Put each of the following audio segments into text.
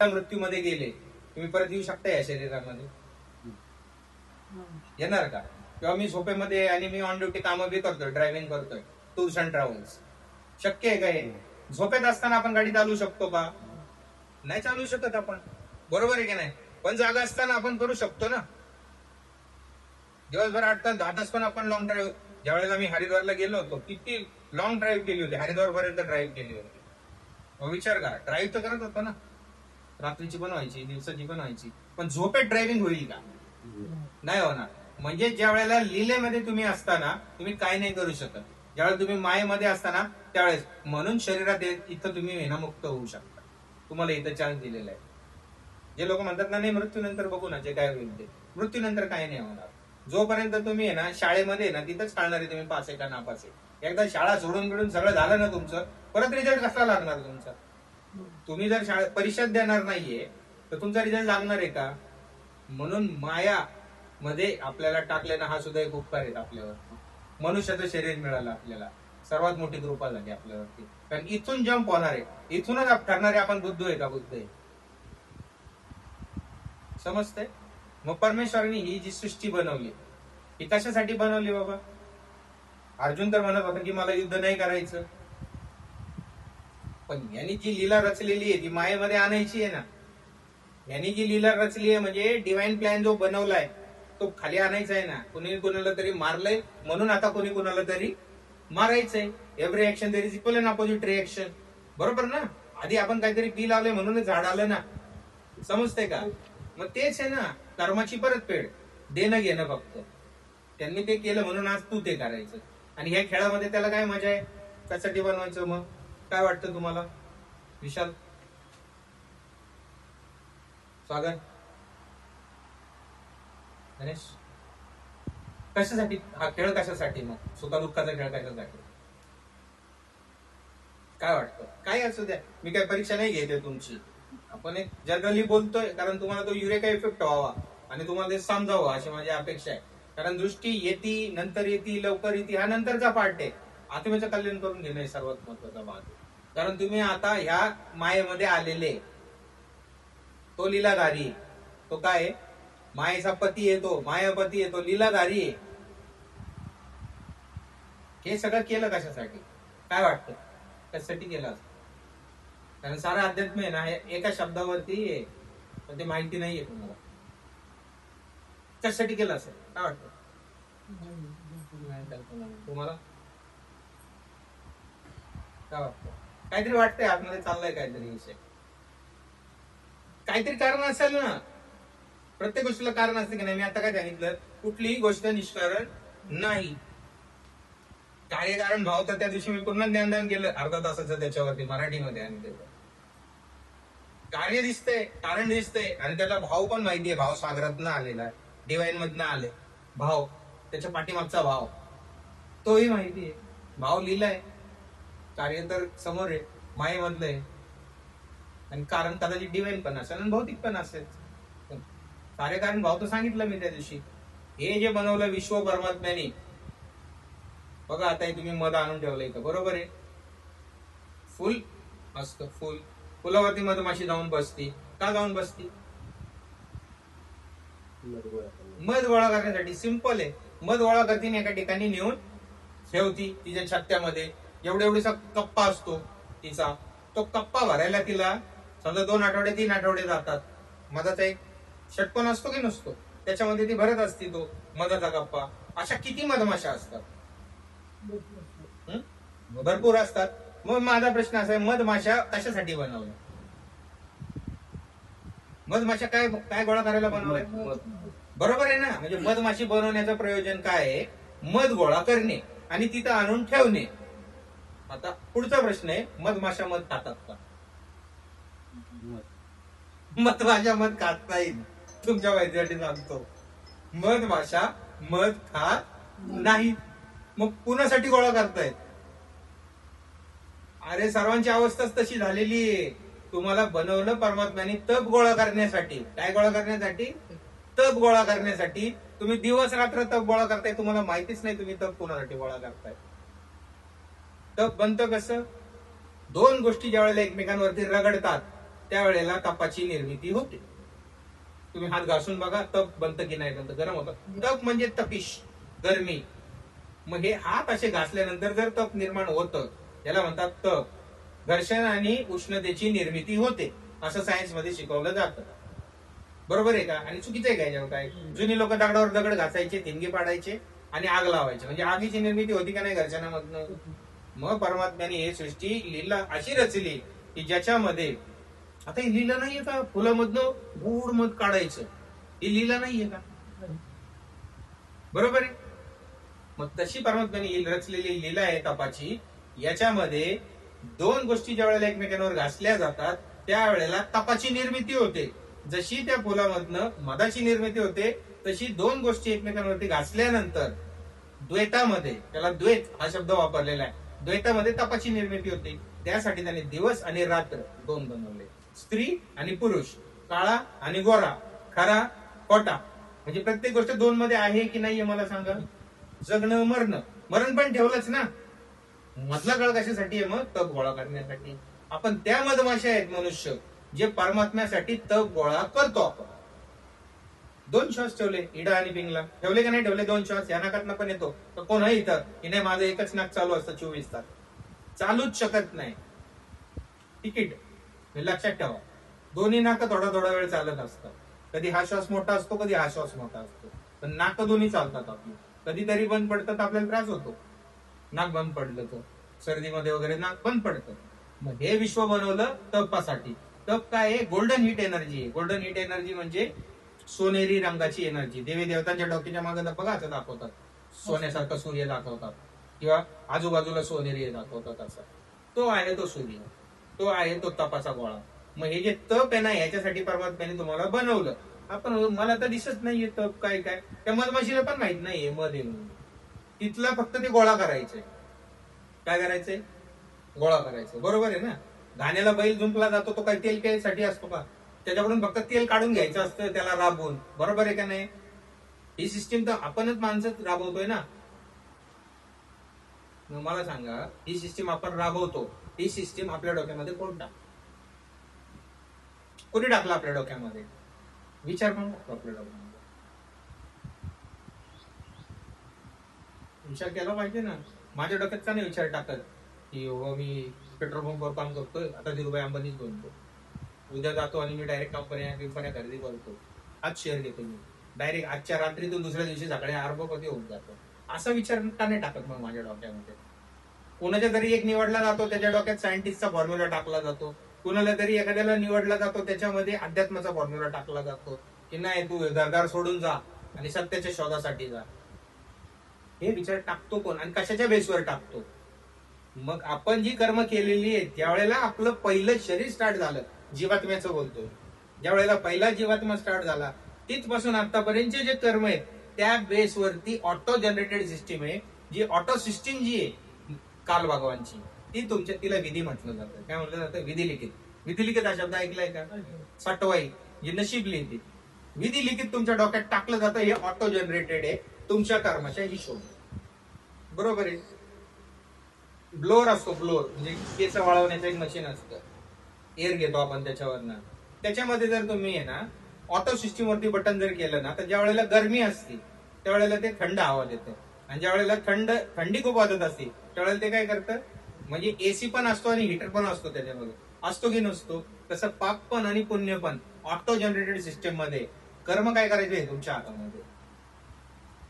मृत्यूमध्ये गेले, तुम्ही परत येऊ शकता या शरीरामध्ये? येणार का? किंवा मी झोपेमध्ये आणि मी ऑन ड्युटी कामं बी करतोय, ड्रायव्हिंग करतोय, टूर्स अँड ट्रॅव्हल्स, शक्य आहे का हे? झोपेत असताना आपण गाडी चालवू शकतो का? नाही चालवू शकत आपण, बरोबर आहे की नाही? पण जागा असताना आपण करू शकतो ना. दिवसभर 8 तास 10 तास पण आपण लॉंग ड्राईव्ह, ज्यावेळेला मी हरिद्वारला गेलो होतो, किती लॉंग ड्राईव्ह केली होती, हरिद्वार पर्यंत ड्राईव्ह केली होती. मग विचार करा, ड्राईव्ह तर करत होतो ना, रात्रीची पण व्हायची, दिवसाची पण व्हायची, पण झोपेत ड्रायव्हिंग होईल का? नाही होणार. म्हणजे ज्या वेळेला लीलेमध्ये तुम्ही असताना तुम्ही काय नाही करू शकत, ज्यावेळेला तुम्ही मायेमध्ये असताना त्यावेळेस, म्हणून शरीरात इथं तुम्ही वेनामुक्त होऊ शकता. तुम्हाला इथं चान्स दिलेला आहे. जे लोक म्हणतात ना, नाही मृत्यूनंतर बघू ना, जे काय होईल ते, मृत्यूनंतर काही नाही होणार. जोपर्यंत तुम्ही आहे ना शाळेमध्ये ना, तिथंच कळणार आहे तुम्ही पास आहे का नापास आहे. एकदा शाळा सोडून बिडून सगळं झालं ना तुमचं, परत रिझल्ट कसा लागणार तुमचा? तुम्ही जर शाळेत परीक्षाच देणार नाहीये तर तुमचा रिझल्ट लागणार आहे का? म्हणून माया मध्ये आपल्याला टाकल्यानं हा सुद्धा एक उपकार आहे आपल्यावरती. मनुष्याचं शरीर मिळालं आपल्याला, सर्वात मोठी कृपा झाली आपल्यावरती. कारण इथून जंप होणार आहे, इथूनच ठरणारे आपण बुद्ध आहे का बुद्ध आहे, समजतंय? मग परमेश्वरांनी ही जी सृष्टी बनवली, ही कशासाठी बनवली बाबा? अर्जुन तर म्हणत होता की मला युद्ध नाही करायचं, पण यांनी जी लीला रचलेली आहे ती मायेमध्ये आणायची आहे ना. यांनी जी लीला रचली आहे म्हणजे डिवाइन प्लॅन जो बनवलाय तो खाली आणायचा आहे ना. कुणी कुणाला तरी मारलंय म्हणून आता कुणी कुणाला तरी मारायचंय. Every action there is equal and opposite reaction, बरोबर ना? आधी आपण काहीतरी बी लावलंय म्हणून झाड आलं ना, समजतंय का? मग तेच आहे ना कर्माची परतफेड, देणं घेणं फक्त. त्यांनी ते केलं म्हणून आज तू ते करायचं. आणि ह्या खेळामध्ये त्याला काय मजा आहे? त्यासाठी बनवायचं. मग काय वाटतं तुम्हाला विशाल? स्वागत. गणेश, कशासाठी हा खेळ? कशासाठी? मग सुखदुःखाचा खेळ कशासाठी? काय वाटतं? काय असू द्या, मी काय परीक्षा नाही घेते तुमची, आपण एक जनरली बोलतोय कारण तुम्हाला तो युरेका इफेक्ट व्हावा आणि तुम्हाला ते समजावं अशी माझी अपेक्षा आहे. कारण दृष्टी येती, नंतर येती, लवकर येते, हा नंतरचा पार्ट आहे. आत्म्याचं कल्याण करून घेणं हे सर्वात महत्वाचा भाग आहे. कारण तुम्ही आता ह्या मायेमध्ये आलेले, तो लीलाधारी आहे. तो काय आहे? मायेचा पती आहे, तो मायापती आहे, तो लीलाधारी आहे. हे सगळं केलं कशासाठी? काय वाटतं कशासाठी केलं असं? कारण सारा अध्यात्म आहे ना हे एका शब्दावरती आहे, पण ते माहिती नाहीये तुम्हाला. कशासाठी केलं असं काय वाटतं तुम्हाला? काय वाटतं? काहीतरी वाटतंय आतमध्ये चाललंय काहीतरी विषय, काहीतरी कारण असेल ना. प्रत्येक गोष्टीला कारण असते की नाही? मी आता काय सांगितलं, कुठलीही गोष्ट निष्कारण नाही. कार्यकारण भाव तर त्या दिवशी मी पूर्ण ज्ञानदान केलं अर्धा तासाचं त्याच्यावरती मराठीमध्ये. आणि त्याचं कार्य दिसतंय, कारण दिसतंय, आणि त्याला भाव पण माहितीये. भाव सागरातनं आलेला आहे, डिवाइन मधनं आले भाव, त्याच्या पाठीमागचा भाव तोही माहितीये. भाव लिहिलाय, कार्य तर समोर आहे, मायेमधलं आहे. आणि कारण कदाचित डिवाइन पण असेल आणि भौतिक पण असेल. कार्यकारण भाव तर सांगितलं मी त्या दिवशी. हे जे बनवलं विश्व परमात्म्याने, बघा आता तुम्ही मध आणून ठेवलं इथं, बरोबर आहे? फुल असतं, फुल, फुलावरती मधमाशी जाऊन बसती. का जाऊन बसती? मध गोळा करण्यासाठी. सिंपल आहे. मध गोळा करते एका ठिकाणी नेऊन ठेवती तिच्या छत्त्यामध्ये. एवढेसा कप्पा असतो तिचा, तो कप्पा भरायला तिला समजा 2 आठवडे 3 आठवडे जातात. मधाचा एक षटकोन असतो की नसतो, त्याच्यामध्ये ती भरत असते तो मधाचा कप्पा. अशा किती मधमाशा असतात? भरपूर असतात. मग माझा प्रश्न असा आहे, मधमाशा कशासाठी बनवल्या? मधमाशा काय काय गोळा करायला बनवल्या? बरोबर आहे ना? म्हणजे मधमाशी बनवण्याचं प्रयोजन काय आहे? मध गोळा करणे आणि तिथं आणून ठेवणे. आता पुढचा प्रश्न आहे, मधमाशा मध खातात का? मधमाशा मध खात नाही, तुमच्या माहितीसाठी सांगतो. मधमाशा मध खात नाही. मग कुणासाठी गोळा करतायत? अरे सर्वांची अवस्थाच तशी झालेली आहे. तुम्हाला बनवलं परमात्म्याने तप गोळा करण्यासाठी. काय गोळा करण्यासाठी? तप गोळा करण्यासाठी. तुम्ही दिवस रात्र तप गोळा करताय, तुम्हाला माहितीच नाही तुम्ही तप कोणासाठी गोळा करताय. तप बनतं कसं? 2 गोष्टी ज्या वेळेला एकमेकांवरती रगडतात त्यावेळेला तपाची निर्मिती होते. तुम्ही हात घासून बघा, तप बनतं की नाही बनतं, गरम होतं. तप म्हणजे तपिश, गरमी. मग हे हात असे घासल्यानंतर जर तप निर्माण होतं, याला म्हणतात तप. घर्षण आणि उष्णतेची निर्मिती होते असं सायन्स मध्ये शिकवलं जातं. बरोबर आहे का? आणि चुकीचं आहे का याच्यावर काय? जुनी लोक दगडावर दगड घासायचे, थिंगे पाडायचे आणि आग लावायचे, म्हणजे आगीची निर्मिती होती का नाही घर्षणामधनं? मग परमात्म्याने हे सृष्टी लीला अशी रचली की ज्याच्यामध्ये, आता ही लीला नाहीये का फुलामधनं गोड मध काढायचं, ही लीला नाहीये का? बरोबर आहे. मग तशी परमात्म्याने रचलेली लीला आहे तपाची. याच्यामध्ये दोन गोष्टी ज्या वेळेला एकमेकांवर घासल्या जातात त्यावेळेला तपाची निर्मिती होते. जशी त्या फुलामधनं मधाची निर्मिती होते तशी दोन गोष्टी एकमेकांवरती घासल्यानंतर द्वैतामध्ये, त्याला द्वैत हा शब्द वापरलेला आहे, द्वैतामध्ये तपाची निर्मिती होते. त्यासाठी त्याने दिवस आणि रात्र दोन बनवले, स्त्री आणि पुरुष, काळा आणि गोरा, खरा खोटा. म्हणजे प्रत्येक गोष्ट दोन मध्ये आहे की नाहीये मला सांगा? जगणं मरणं, मरण पण ठेवलंच ना. मधला काळ कशासाठी आहे? मग तप गोळा करण्यासाठी. आपण त्या मधमाशा आहेत मनुष्य जे परमात्म्यासाठी तप गोळा करतो. आपण दोन श्वास ठेवले, इडा आणि पिंगला ठेवले का नाही ठेवले? दोन श्वास या नाकातनं पण येतो तर कोण आहे इथं की नाही माझं एकच नाक चालू असतं 24 तास? चालूच शकत नाही. तिकीट हे लक्षात ठेवा, दोन्ही नाक थोडा थोडा वेळ चालत असतात. कधी हा श्वास मोठा असतो, कधी हा श्वास मोठा असतो, पण नाक दोन्ही चालतात आपली. कधीतरी बंद पडतात, आपल्याला त्रास होतो नाक बंद पडलं तर, सर्दीमध्ये वगैरे नाक बंद पडतं. मग हे विश्व बनवलं तपासाठी. तप काय आहे? गोल्डन हीट एनर्जी आहे. गोल्डन हीट एनर्जी म्हणजे सोनेरी रंगाची एनर्जी. देवी देवतांच्या डोक्याच्या मागे बघा असं दाखवतात, सोन्यासारखा सूर्य दाखवतात किंवा आजूबाजूला सोनेरी दाखवतात. असा तो आहे तो सूर्य, तो आहे तो तपाचा गोळा. मग हे जे तप आहे ना, याच्यासाठी परमात्म्याने तुम्हाला बनवलं. आपण मला तर दिसत नाहीये तप काय काय, त्या मधमाशीला पण माहित नाहीये मध आहे म्हणून. तिथला फक्त ते गोळा करायचंय. काय करायचंय? गोळा करायचं. बरोबर आहे ना? धान्याला बैल जुंपला जातो तो काही तेल प्यायसाठी असतो का? त्याच्याकडून फक्त तेल काढून घ्यायचं असतं त्याला राबवून. बरोबर आहे का नाही? ही सिस्टीम तर आपणच माणसं राबवतोय ना. मला सांगा, ही सिस्टीम आपण राबवतो, ही सिस्टीम आपल्या डोक्यामध्ये कोण टाकतो? कोणी टाकलं आपल्या डोक्यामध्ये? विचार पण टाकतो आपल्या डोक्यामध्ये. विचार केला पाहिजे ना. माझ्या डोक्यात का नाही विचार टाकत की हो मी पेट्रोल पंपवर काम करतोय, आता धीरूभाई अंबानीच बनतो, उद्या जातो आणि मी डायरेक्ट कंपन्या खरेदी करतो, आज शेअर घेतो मी डायरेक्ट, आजच्या रात्रीतून दुसऱ्या दिवशी सकाळी अर्बपती होऊन जातो. असा विचार का नाही टाकत मग माझ्या डोक्यामध्ये? कोणाच्या तरी एक निवडला जातो, त्याच्या डोक्यात सायंटिस्टचा फॉर्म्युला टाकला जातो. कुणाला तरी एखाद्याला निवडला जातो, त्याच्यामध्ये अध्यात्माचा फॉर्म्युला टाकला जातो की नाही तू घरदार सोडून जा आणि सत्याच्या शोधासाठी जा. हे विचार टाकतो कोण आणि कशाच्या बेसवर टाकतो? मग आपण जी कर्म केलेली आहे त्यावेळेला आपलं पहिलं शरीर स्टार्ट झालं, जीवात्म्याचं बोलतोय, ज्या वेळेला पहिला जीवात्मा स्टार्ट झाला तिथपासून आतापर्यंतचे जे कर्म आहेत त्या बेसवरती ऑटो जनरेटेड सिस्टीम आहे. जी ऑटो सिस्टीम जी आहे काल भगवानची, ती तुमच्या, तिला विधी म्हटलं जातं. काय म्हटलं जातं? विधी लिखित. विधी लिखित हा शब्द ऐकलाय का? सटवाई जी नशीब लिहिते, विधी लिखित तुमच्या डोक्यात टाकलं जातं. हे ऑटो जनरेटेड आहे तुमच्या कर्माच्या हिशोब. बरोबर आहे. ब्लोअर असतो, ब्लोअर म्हणजे केस वाळवण्याचं एक मशीन असतं, एअर घेतो आपण त्याच्यावरनं. त्याच्यामध्ये जर तुम्ही आहे ना ऑटो सिस्टीम वरती बटन जर केलं ना, तर ज्या वेळेला गरमी असते त्यावेळेला ते थंड हवा देतं, आणि ज्या वेळेला थंडी खूप वाजत असते त्यावेळेला ते काय करतं, म्हणजे एसी पण असतो आणि हिटर पण असतो त्याच्यामध्ये, असतो की नसतो? तसं पाप पण आणि पुण्य पण ऑटो जनरेटेड सिस्टीम मध्ये. कर्म काय करायचे तुमच्या हातामध्ये.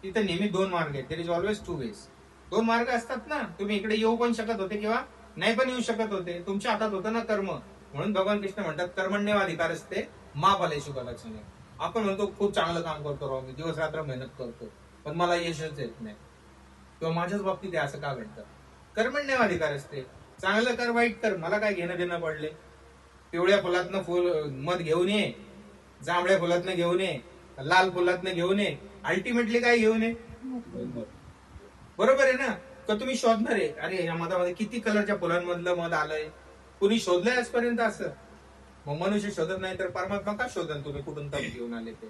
तिथे नेहमी दोन मार्ग आहेत. There is always two ways. दोन मार्ग असतात ना. तुम्ही इकडे येऊ पण शकत होते किंवा नाही पण येऊ शकत होते, तुमच्या हातात होतं ना कर्म. म्हणून भगवान कृष्ण म्हणतात कर्मण्येव अधिकार असते मा फलेषु कदाचन. आपण म्हणतो खूप चांगलं काम करतो राव मी, दिवस रात्र मेहनत करतो, पण मला यशच येत नाही, किंवा माझ्याच बाबतीत असं का घडतं? कर्मण्येव अधिकार असते. चांगलं कर वाईट कर, मला काय घेणं देणं पडले. पिवळ्या फुलातनं फुल मध घेऊन ये, जांभळ्या फुलातनं घेऊन ये, लाल फुलातनं घेऊन ये, अल्टिमेटली काय घेऊन ये? बरोबर आहे ना? तर तुम्ही शोधणार आहे, अरे या मधामध्ये किती कलरच्या फुलांमधलं मध आलंय, कुणी शोधलंय आजपर्यंत असं? मग मनुष्य शोधत नाही तर परमात्मा का शोधन? तुम्ही कुठून तप घेऊन आले ते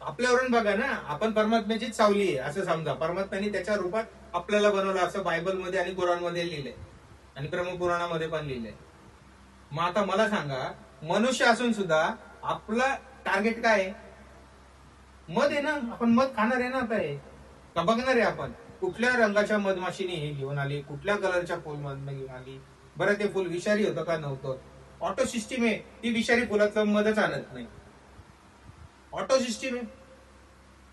आपल्यावरून बघा ना. आपण परमात्म्याचीच सावली आहे असं समजा. परमात्म्याने त्याच्या रूपात आपल्याला बनवलं असं बायबलमध्ये आणि कुराणमध्ये लिहिलंय आणि ब्रह्मपुराणामध्ये पण लिहिलंय. मग आता मला सांगा, मनुष्य असून सुद्धा आपलं टार्गेट काय आहे? मध आहे ना, आपण मध खाणार आहे ना. आता आहे का बघणार आहे आपण कुठल्या रंगाच्या मधमाशीने हे घेऊन आली, कुठल्या कलरच्या फुल मधनं घेऊन आली, बरं ते फुल विषारी होतं का नव्हतं. ऑटो सिस्टीम आहे, ती विषारी फुलाचं मधच आणत नाही. ऑटो सिस्टीम आहे,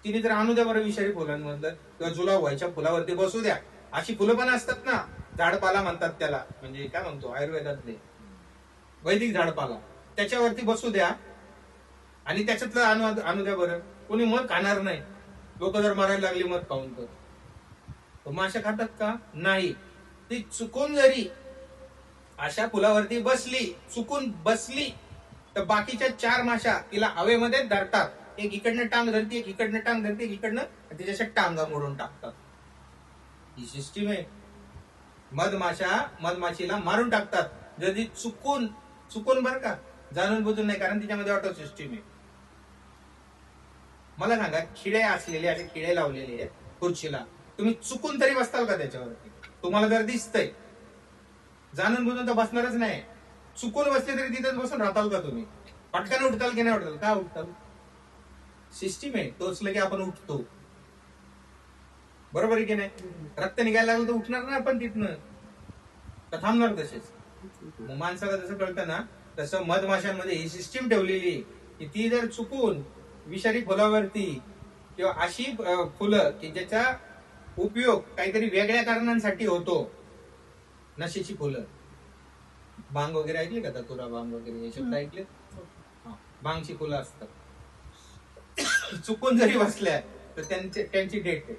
तिने तर आणू द्या बरं विषारी फुलांमधलं, किंवा जुलाब व्हायच्या फुलावरती बसू द्या. अशी फुलं पण असतात ना, झाडपाला म्हणतात त्याला, म्हणजे काय म्हणतो आयुर्वेदातले वैदिक झाडपाला, त्याच्यावरती बसू द्या आणि त्याच्यातलं आणू द्या बरं. कोणी मध खाणार नाही. लोक जर मारायला लागली मध खाऊन तर माशा खातात का? नाही. ती चुकून जरी अशा फुलावरती बसली, चुकून बसली, तर बाकीच्या 4 माशा तिला हवेमध्ये धरतात. एक इकडनं टांग धरते, एक इकडनं टांग धरते, एक इकडनं, तिच्याच्या टांगा मोडून टाकतात. ही सिस्टीम आहे. मधमाशीला मारून टाकतात. जरी चुकून बरं का, जाणून बुजून नाही, कारण तिच्यामध्ये ऑटो सिस्टीम आहे. मला सांगा, खिळे असलेले असे खिळे लावलेले आहेत खुर्चीला, तुम्ही चुकून तरी बसताल का त्याच्यावरती? तुम्हाला जर दिसतंय, जाणून बुजून तर बसणारच नाही. चुकून बसले तरी तिथेच बसून राहताल का तुम्ही? पटकन उठताल की नाही उठताल? का उठताल? सिस्टीम आहे, टोचलं की आपण उठतो. बरोबर आहे की नाही? रक्त निघायला लागलं तर उठणार ना आपण तिथनं, तर थांबणार तसेच. माणसाला जसं कळतं ना, तसं मधमाशांमध्ये ही सिस्टीम ठेवलेली की ती जर चुकून विषारी फुलावरती, किंवा अशी फुलं की ज्याचा उपयोग काहीतरी वेगळ्या कारणांसाठी होतो, नशेची फुलं, भांग वगैरे ऐकले का? तुरा भांग वगैरे हे शब्द ऐकले? भांगची फुलं असतात. चुकून जरी बसल्या तर त्यांची डेट